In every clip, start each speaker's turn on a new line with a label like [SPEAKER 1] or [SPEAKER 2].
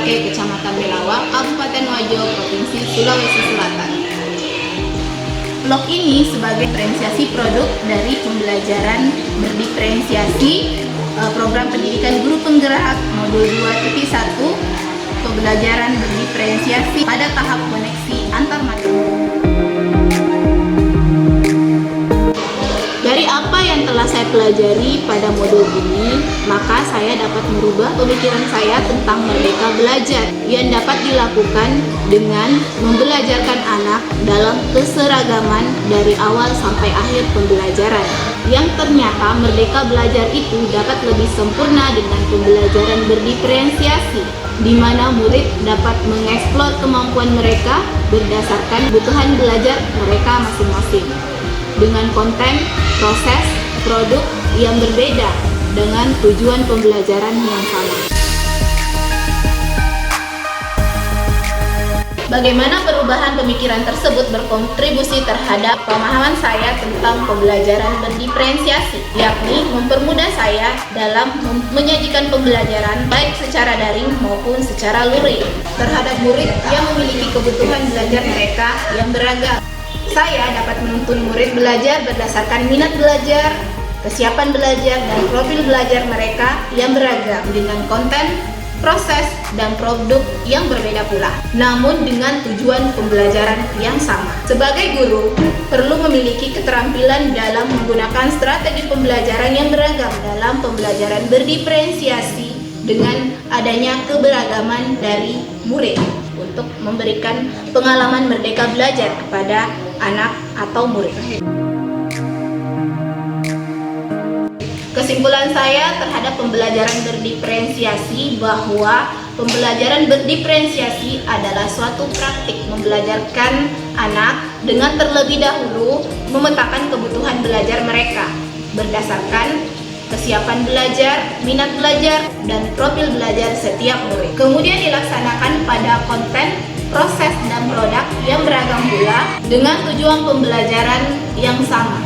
[SPEAKER 1] Bulake, Kecamatan Belawa, Kabupaten Wajo, Provinsi Sulawesi Selatan. Blok ini sebagai diferensiasi produk dari pembelajaran berdiferensiasi program pendidikan guru penggerak modul 2.1 pembelajaran berdiferensiasi pada tahap koneksi antar materi. Dari apa yang telah saya pelajari pada modul ini, maka saya dapat merubah pemikiran saya tentang merdeka belajar yang dapat dilakukan dengan membelajarkan anak dalam keseragaman dari awal sampai akhir pembelajaran. Yang ternyata merdeka belajar itu dapat lebih sempurna dengan pembelajaran berdiferensiasi, di mana murid dapat mengeksplor kemampuan mereka berdasarkan kebutuhan belajar mereka masing-masing, dengan konten, proses, produk yang berbeda dengan tujuan pembelajaran yang sama. Bagaimana perubahan pemikiran tersebut berkontribusi terhadap pemahaman saya tentang pembelajaran berdiferensiasi, yakni mempermudah saya dalam menyajikan pembelajaran baik secara daring maupun secara luring terhadap murid yang memiliki kebutuhan belajar mereka yang beragam. Saya dapat menuntun murid belajar berdasarkan minat belajar, kesiapan belajar, dan profil belajar mereka yang beragam dengan konten, proses, dan produk yang berbeda pula, namun dengan tujuan pembelajaran yang sama. Sebagai guru, perlu memiliki keterampilan dalam menggunakan strategi pembelajaran yang beragam dalam pembelajaran berdiferensiasi dengan adanya keberagaman dari murid untuk memberikan pengalaman merdeka belajar kepada anak atau murid. Kesimpulan saya terhadap pembelajaran berdiferensiasi bahwa pembelajaran berdiferensiasi adalah suatu praktik membelajarkan anak dengan terlebih dahulu memetakan kebutuhan belajar mereka berdasarkan kesiapan belajar, minat belajar, dan profil belajar setiap murid. Kemudian dilaksanakan pada konten, proses, dan produk yang beragam pula dengan tujuan pembelajaran yang sama.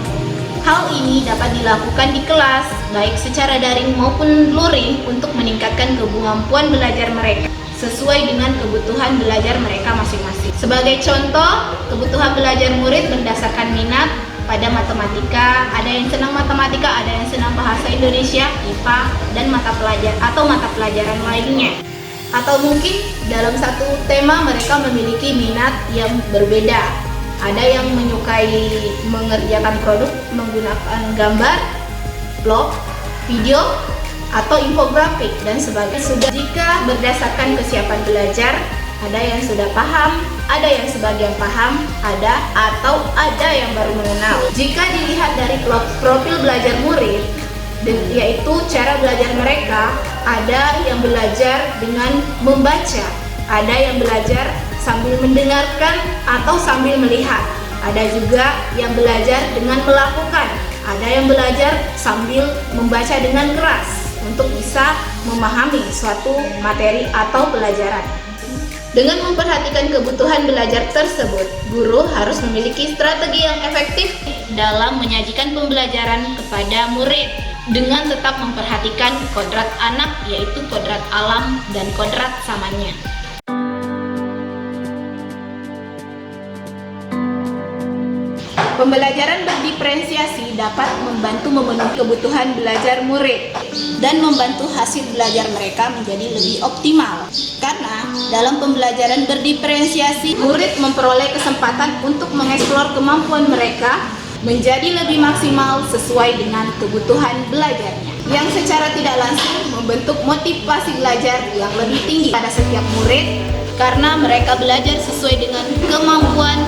[SPEAKER 1] Hal ini dapat dilakukan di kelas, baik secara daring maupun luring untuk meningkatkan kemampuan belajar mereka sesuai dengan kebutuhan belajar mereka masing-masing. Sebagai contoh, kebutuhan belajar murid berdasarkan minat. Pada matematika, ada yang senang matematika, ada yang senang bahasa Indonesia, IPA, dan mata pelajaran lainnya. Atau mungkin dalam satu tema mereka memiliki minat yang berbeda. Ada yang menyukai mengerjakan produk menggunakan gambar, vlog, video, atau infografik, dan sebagainya. Jika berdasarkan kesiapan belajar, ada yang sudah paham, ada yang sebagian paham, ada yang baru mengenal. Jika dilihat dari profil belajar murid, yaitu cara belajar mereka, ada yang belajar dengan membaca, ada yang belajar sambil mendengarkan atau sambil melihat, ada juga yang belajar dengan melakukan, ada yang belajar sambil membaca dengan keras untuk bisa memahami suatu materi atau pelajaran. Dengan memperhatikan kebutuhan belajar tersebut, guru harus memiliki strategi yang efektif dalam menyajikan pembelajaran kepada murid dengan tetap memperhatikan kodrat anak, yaitu kodrat alam dan kodrat samanya. Pembelajaran berdiferensiasi dapat membantu memenuhi kebutuhan belajar murid dan membantu hasil belajar mereka menjadi lebih optimal. Karena dalam pembelajaran berdiferensiasi, murid memperoleh kesempatan untuk mengeksplor kemampuan mereka menjadi lebih maksimal sesuai dengan kebutuhan belajarnya, yang secara tidak langsung membentuk motivasi belajar yang lebih tinggi pada setiap murid karena mereka belajar sesuai dengan kemampuan,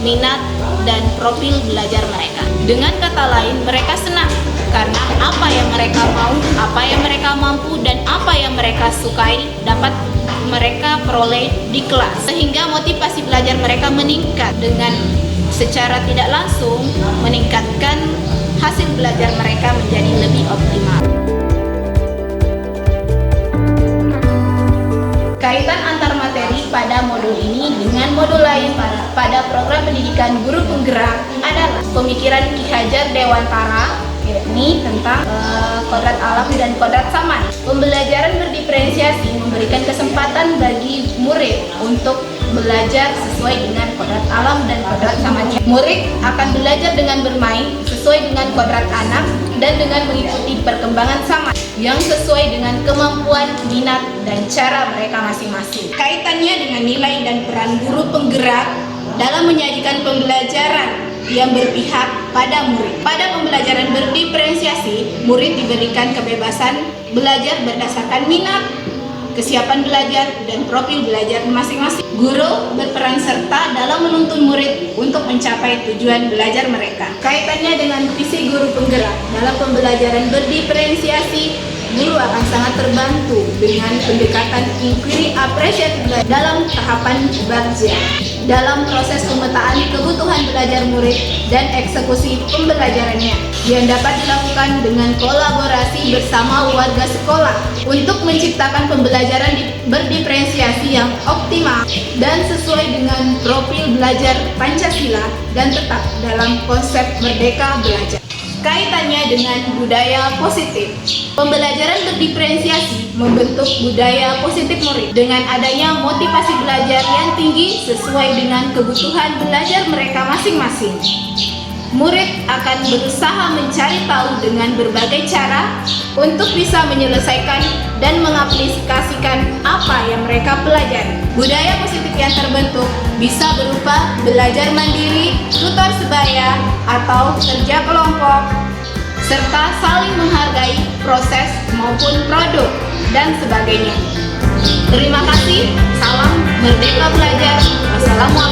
[SPEAKER 1] minat, dan profil belajar mereka. Dengan kata lain, mereka senang karena apa yang mereka mau, apa yang mereka mampu, dan apa yang mereka sukai dapat mereka peroleh di kelas, sehingga motivasi belajar mereka meningkat dengan secara tidak langsung meningkatkan hasil belajar mereka menjadi lebih optimal. Kaitan antar materi pada modul ini dengan modul lain pada program pendidikan guru penggerak adalah pemikiran Ki Hajar Dewantara, yakni tentang kodrat alam dan kodrat saman. Pembelajaran berdiferensiasi memberikan kesempatan bagi murid untuk belajar sesuai dengan kodrat alam dan kodrat samanya. Murid akan belajar dengan bermain sesuai dengan kodrat anak dan dengan mengikuti perkembangan sama yang sesuai dengan kemampuan, minat, dan cara mereka masing-masing. Kaitannya dengan nilai dan peran guru penggerak dalam menyajikan pembelajaran yang berpihak pada murid. Pada pembelajaran berdiferensiasi, murid diberikan kebebasan belajar berdasarkan minat, kesiapan belajar, dan profil belajar masing-masing. Guru berperan serta dalam menuntun murid untuk mencapai tujuan belajar mereka. Kaitannya dengan visi guru penggerak dalam pembelajaran berdiferensiasi, guru akan sangat terbantu dengan pendekatan inquiry appreciative dalam tahapan Bagja dalam proses pemetaan kebutuhan belajar murid dan eksekusi pembelajarannya yang dapat dilakukan dengan kolaborasi bersama warga sekolah untuk menciptakan pembelajaran berdiferensiasi yang optimal dan sesuai dengan profil belajar Pancasila dan tetap dalam konsep merdeka belajar. Kaitannya dengan budaya positif. Pembelajaran berdiferensiasi membentuk budaya positif murid dengan adanya motivasi belajar yang tinggi sesuai dengan kebutuhan belajar mereka masing-masing. Murid akan berusaha mencari tahu dengan berbagai cara untuk bisa menyelesaikan dan mengaplikasikan apa yang mereka pelajari. Budaya positif yang terbentuk bisa berupa belajar mandiri, tutor sebaya, atau kerja kelompok, serta saling menghargai proses maupun produk, dan sebagainya. Terima kasih, salam merdeka belajar. Wassalamualaikum.